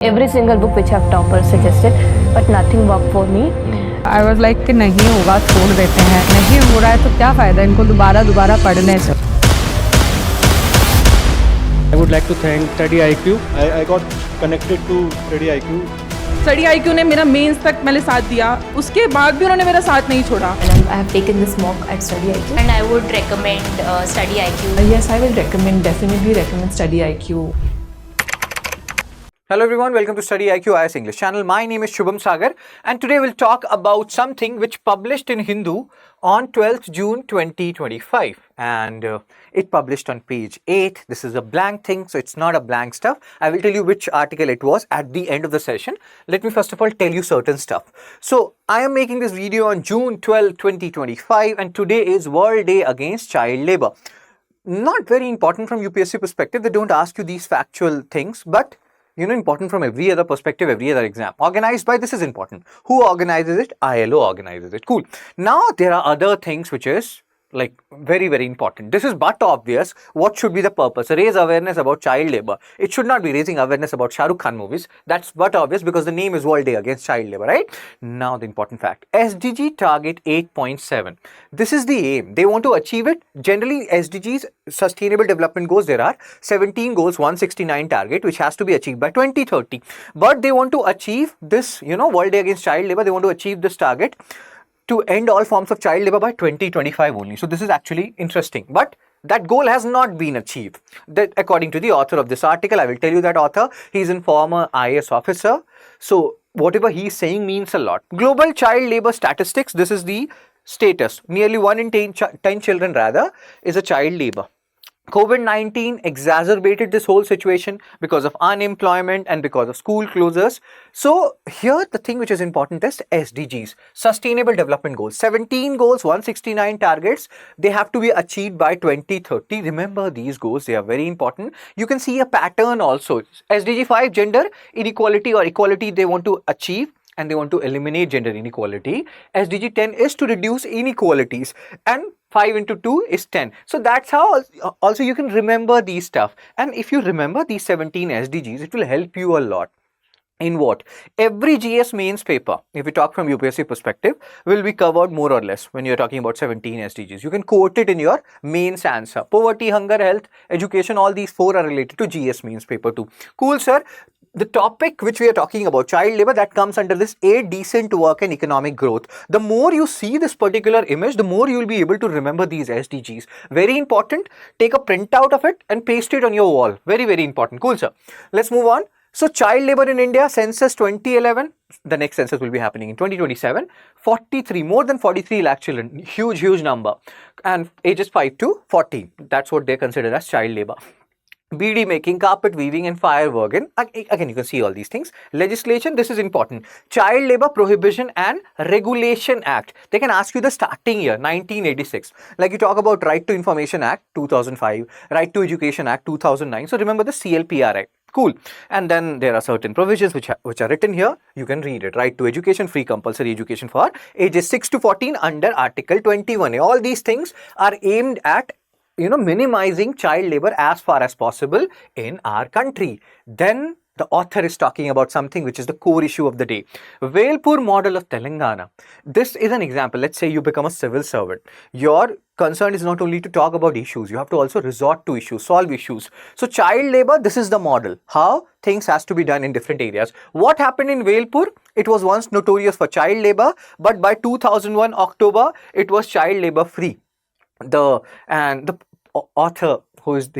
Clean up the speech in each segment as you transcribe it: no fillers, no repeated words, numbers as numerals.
Every single book which have toppers suggested, but nothing worked for me. I was like कि नहीं होगा छोड़ देते हैं, नहीं हो रहा है तो क्या फ़ायदा इनको दोबारा पढ़ने से. I would like to thank StudyIQ. I got connected to StudyIQ. StudyIQ ने मेरा मेंस तक मैंने साथ दिया, उसके बाद भी उन्होंने मेरा साथ नहीं छोड़ा. And I have taken this mock at StudyIQ. And I would recommend StudyIQ. Yes, I will definitely recommend StudyIQ. Hello everyone, welcome to StudyIQ IAS English channel. My name is Shubham Sagar and today we'll talk about something which published in Hindu on 12th June 2025 and it published on page 8. This is a blank thing, so it's not a blank stuff. I will tell you which article it was at the end of the session. Let me first of all tell you certain stuff. So I am making this video on June 12, 2025 and today is World Day Against Child Labour. Not very important from UPSC perspective, they don't ask you these factual things, but important from every other perspective, every other exam. Organized by, this is important. Who organizes it? ILO organizes it. Cool. Now, there are other things which is like very, very important. This is but obvious. What should be the purpose? Raise awareness about child labor. It should not be raising awareness about Shah Rukh Khan movies. That's but obvious because the name is World Day Against Child Labor, right? Now, the important fact. SDG target 8.7. This is the aim. They want to achieve it. Generally, SDGs, Sustainable Development Goals, there are 17 goals, 169 target, which has to be achieved by 2030. But they want to achieve this, World Day Against Child Labor. They want to achieve this target to end all forms of child labor by 2025 only. So this is actually interesting. But that goal has not been achieved. That, according to the author of this article, I will tell you that author, he's a former IAS officer. So whatever he's saying means a lot. Global child labor statistics, this is the status. Nearly 1 in 10 children rather is a child labor. COVID-19 exacerbated this whole situation because of unemployment and because of school closures. So here the thing which is important is SDGs, Sustainable Development Goals. 17 goals, 169 targets. They have to be achieved by 2030. Remember these goals, they are very important. You can see a pattern also. SDG 5, gender inequality or equality they want to achieve. And they want to eliminate gender inequality. SDG 10 is to reduce inequalities and 5 into 2 is 10. So that's how also you can remember these stuff. And if you remember these 17 SDGs, it will help you a lot. In what? Every GS mains paper, if we talk from UPSC perspective, will be covered more or less when you're talking about 17 SDGs. You can quote it in your mains answer. Poverty, hunger, health, education, all these 4 are related to GS mains paper too. Cool, sir. The topic which we are talking about, child labor, that comes under this A, decent work and economic growth. The more you see this particular image, the more you will be able to remember these SDGs. Very important. Take a printout of it and paste it on your wall. Very, very important. Cool, sir. Let's move on. So, child labor in India, census 2011, the next census will be happening in 2027. 43, more than 43 lakh children. Huge number. And ages 5 to 14. That's what they consider as child labor. BD making, carpet weaving and fireworking. Again, you can see all these things. Legislation, this is important. Child Labor Prohibition and Regulation Act. They can ask you the starting year, 1986. Like you talk about Right to Information Act, 2005. Right to Education Act, 2009. So remember the CLPR Act. Cool. And then there are certain provisions which are written here. You can read it. Right to education, free compulsory education for ages 6 to 14 under Article 21. All these things are aimed at minimizing child labor as far as possible in our country. Then the author is talking about something which is the core issue of the day. Velpur model of Telangana. This is an example. Let's say you become a civil servant. Your concern is not only to talk about issues, you have to also resort to issues, solve issues. So child labor, this is the model. How things has to be done in different areas. What happened in Velpur? It was once notorious for child labor, but by 2001 October, it was child labor free. The author who is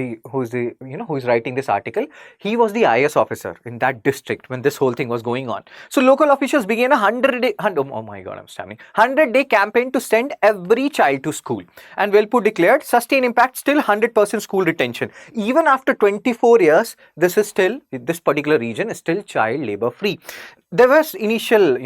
writing this article, he was the IAS officer in that district when this whole thing was going on. So local officials began a 100-day campaign to send every child to school. And Velpur declared sustained impact, still 100% school retention. Even after 24 years, this particular region is still child labor free. There was initial,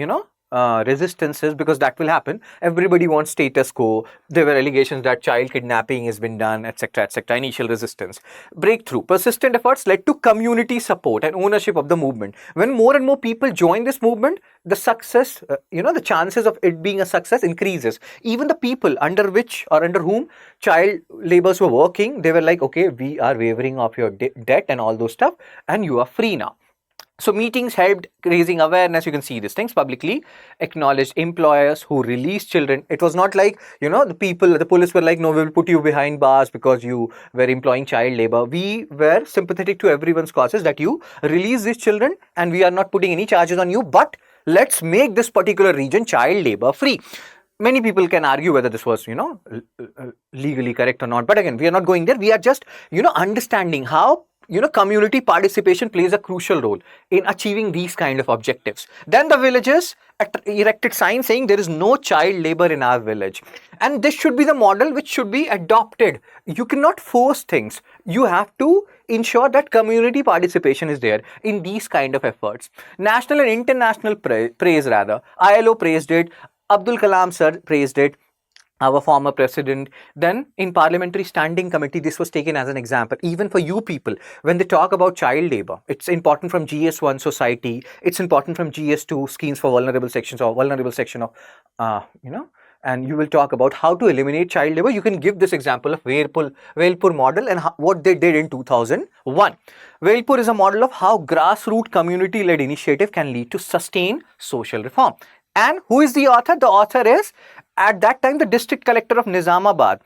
resistances because that will happen. Everybody wants status quo. There were allegations that child kidnapping has been done, etc. Initial resistance. Breakthrough. Persistent efforts led to community support and ownership of the movement. When more and more people join this movement, the success, the chances of it being a success increases. Even the people under whom child laborers were working, they were like, okay, we are waiving off your debt and all those stuff and you are free now. So meetings helped raising awareness. You can see these things publicly. Acknowledged employers who released children. It was not like, the police were like, no, we will put you behind bars because you were employing child labor. We were sympathetic to everyone's causes that you release these children and we are not putting any charges on you, but let's make this particular region child labor free. Many people can argue whether this was, legally correct or not. But again, we are not going there. We are just, understanding how community participation plays a crucial role in achieving these kind of objectives. Then the villagers erected signs saying there is no child labor in our village. And this should be the model which should be adopted. You cannot force things. You have to ensure that community participation is there in these kind of efforts. National and international praise rather. ILO praised it. Abdul Kalam sir praised it. Our former president. Then in parliamentary standing committee, this was taken as an example. Even for you people, when they talk about child labor, it's important from GS1 society, it's important from GS2 schemes for vulnerable sections or vulnerable section of, and you will talk about how to eliminate child labor. You can give this example of Velpur model and what they did in 2001. Velpur is a model of how grassroots community-led initiative can lead to sustained social reform. And who is the author? The author is, at that time, the district collector of Nizamabad.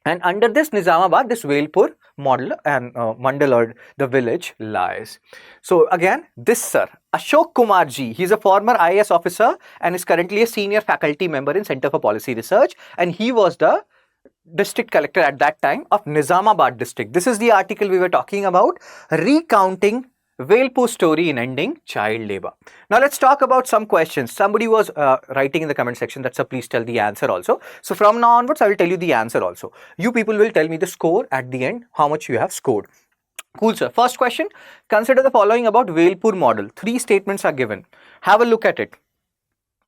And under this Nizamabad, this Velpur model and mandal or the village lies. So again, this sir, Ashok Kumar ji, he is a former IAS officer and is currently a senior faculty member in Center for Policy Research. And he was the district collector at that time of Nizamabad district. This is the article we were talking about, recounting Velpur story in ending child labor. Now let's talk about some questions. Somebody was writing in the comment section that, sir, please tell the answer also. So from now onwards, I will tell you the answer also. You people will tell me the score at the end, how much you have scored. Cool, sir. First question, consider the following about Velpur model. 3 statements are given. Have a look at it.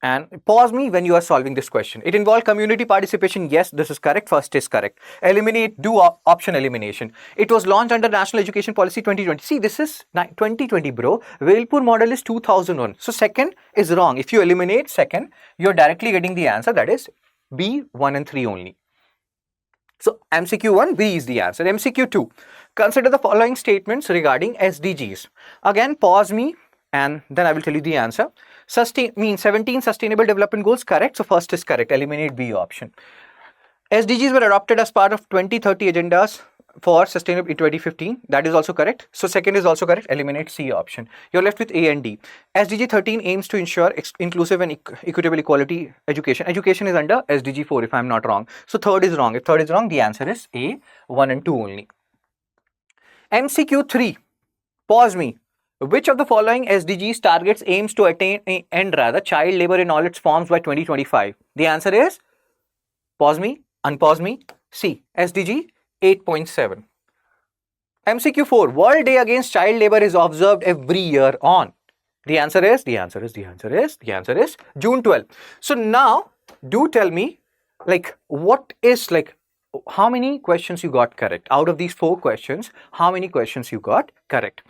And pause me when you are solving this question. It involved community participation. Yes, this is correct. First is correct. Eliminate, do option elimination. It was launched under National Education Policy 2020. See, this is 2020, bro. Velpur model is 2001. So second is wrong. If you eliminate second, you're directly getting the answer. That is B, 1 and 3 only. So MCQ 1, B is the answer. MCQ 2, consider the following statements regarding SDGs. Again, pause me and then I will tell you the answer. 17 sustainable development goals, correct. So first is correct. Eliminate B option. SDGs were adopted as part of 2030 agendas for sustainable in 2015. That is also correct. So second is also correct. Eliminate C option. You're left with A and D. SDG 13 aims to ensure inclusive and equitable equality education. Education is under SDG 4 if I'm not wrong. So third is wrong. If third is wrong, the answer is A, 1 and 2 only. MCQ 3. Pause me. Which of the following SDGs targets aims to end child labor in all its forms by 2025? The answer is, pause me, unpause me, C, SDG 8.7. MCQ 4, World Day Against Child Labor is observed every year on. The answer is June 12. So now, do tell me, how many questions you got correct? Out of these 4 questions, how many questions you got correct?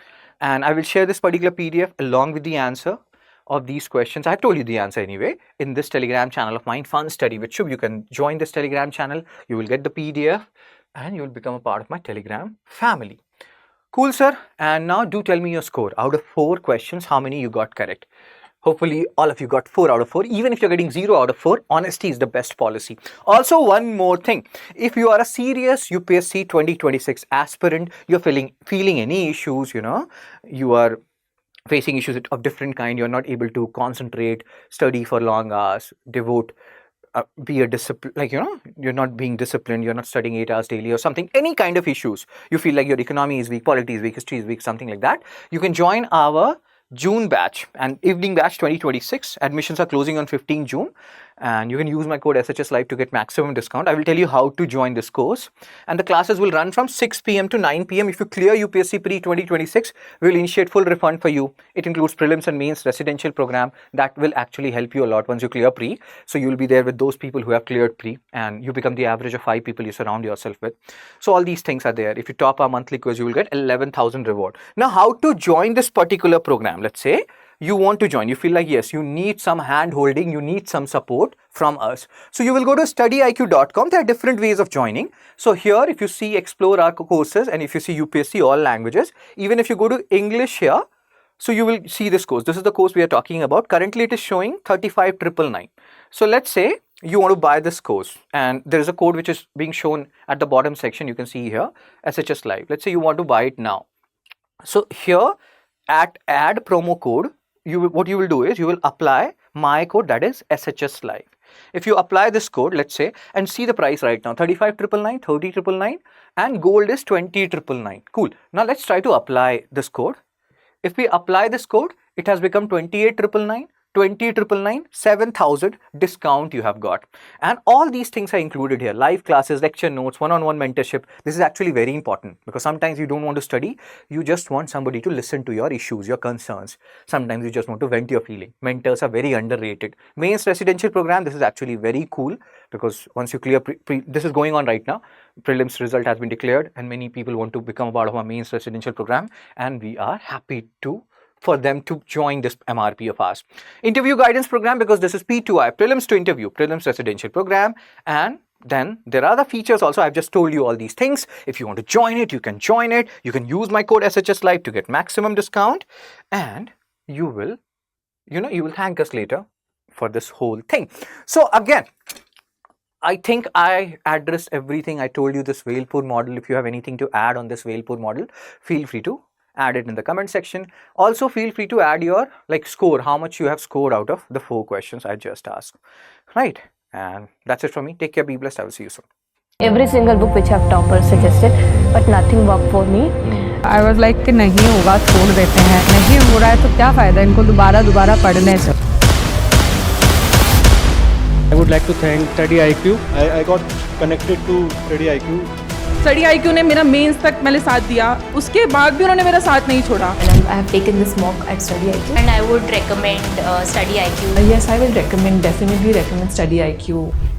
And I will share this particular PDF along with the answer of these questions. I have told you the answer anyway in this Telegram channel of mine, Fun Study with Shubh. You can join this Telegram channel. You will get the PDF and you will become a part of my Telegram family. Cool, sir. And now do tell me your score. Out of 4 questions, how many you got correct? Hopefully all of you got 4 out of 4. Even if you're getting 0 out of 4, honesty is the best policy. Also, one more thing. If you are a serious UPSC 2026 aspirant, you're feeling any issues, you are facing issues of different kind, you're not able to concentrate, study for long hours, devote, be a discipline, you're not being disciplined, you're not studying 8 hours daily or something, any kind of issues, you feel like your economy is weak, polity is weak, history is weak, something like that, you can join our June batch and evening batch 2026. Admissions are closing on 15 June and you can use my code SHS Live to get maximum discount. I will tell you how to join this course and the classes will run from 6 p.m. to 9 p.m. If you clear UPSC pre 2026, we will initiate full refund for you. It includes prelims and mains residential program that will actually help you a lot once you clear pre. So you will be there with those people who have cleared pre and you become the average of 5 people you surround yourself with. So all these things are there. If you top our monthly quiz, you will get 11,000 reward. Now how to join this particular program? Let's say you want to join, you feel like yes, you need some hand holding, you need some support from us. So you will go to StudyIQ.com. There are different ways of joining. So here if you see explore our courses and if you see UPSC all languages, even if you go to English here, So you will see this course. This is the course we are talking about. Currently it is showing 35,999. So let's say you want to buy this course and there is a code which is being shown at the bottom section. You can see here SHS Live. Let's say you want to buy it now. So here at add promo code, what you will do is you will apply my code, that is SHS Live. If you apply this code, let's say, and see the price right now, 35,999, 30,999, and gold is 20,999. Cool. Now let's try to apply this code. If we apply this code, it has become 28,999, 20,999, 7,000 discount you have got. And all these things are included here. Live classes, lecture notes, one-on-one mentorship. This is actually very important because sometimes you don't want to study. You just want somebody to listen to your issues, your concerns. Sometimes you just want to vent your feeling. Mentors are very underrated. Mains residential program, this is actually very cool because once you clear, this is going on right now. Prelims result has been declared and many people want to become a part of our mains residential program. And we are happy for them to join this MRP of ours. Interview guidance program, because this is P2I, prelims to interview, prelims residential program. And then there are the features also. I've just told you all these things. If you want to join it, you can join it. You can use my code SHS Live to get maximum discount. And you will thank us later for this whole thing. So again, I think I addressed everything. I told you this Velpur model. If you have anything to add on this Velpur model, feel free to add it in the comment section. Also feel free to add your score, how much you have scored out of the 4 questions I just asked. Right, and that's it from me. Take care, be blessed. I will see you soon. Every single book which have toppers suggested, but nothing worked for me. I was like कि नहीं होगा छोड़ देते हैं, नहीं हो रहा है तो क्या फ़ायदा इनको दोबारा पढ़ने से. I would like to thank StudyIQ. I got connected to StudyIQ. StudyIQ ने मेरा मेंस तक मैंने साथ दिया, उसके बाद भी उन्होंने मेरा साथ नहीं छोड़ा. And I have taken this mock at StudyIQ and I would recommend StudyIQ. Yes, I will definitely recommend StudyIQ.